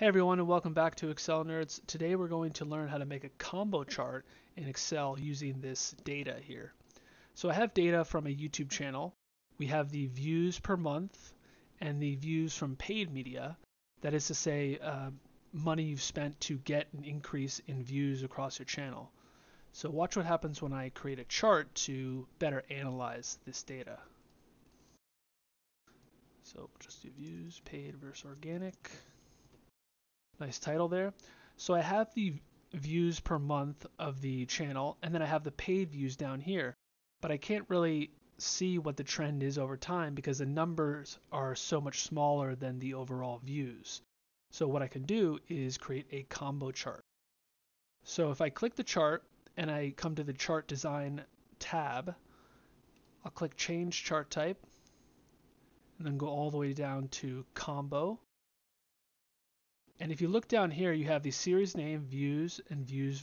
Hey everyone, and welcome back to Excel Nerds. Today we're going to learn how to make a combo chart in Excel using this data here. So I have data from a YouTube channel. We have the views per month and the views from paid media. That is to say, money you've spent to get an increase in views across your channel. So watch what happens when I create a chart to better analyze this data. So we'll just do views, paid versus organic. Nice title there. So I have the views per month of the channel, and then I have the paid views down here. But I can't really see what the trend is over time because the numbers are so much smaller than the overall views. So what I can do is create a combo chart. So if I click the chart and I come to the chart design tab, I'll click change chart type and then go all the way down to combo. And if you look down here, you have the series name, views, and views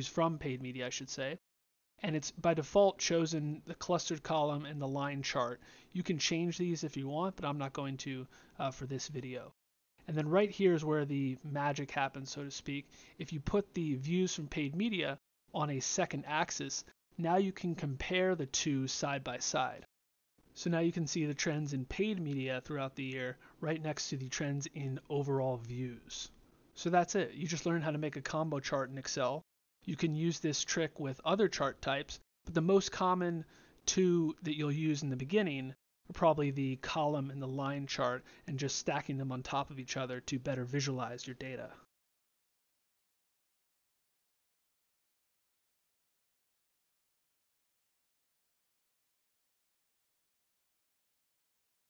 from paid media, I should say. And it's by default chosen the clustered column and the line chart. You can change these if you want, but I'm not going to for this video. And then right here is where the magic happens, so to speak. If you put the views from paid media on a second axis, now you can compare the two side by side. So now you can see the trends in paid media throughout the year right next to the trends in overall views. So that's it. You just learned how to make a combo chart in Excel. You can use this trick with other chart types, but the most common two that you'll use in the beginning are probably the column and the line chart and just stacking them on top of each other to better visualize your data.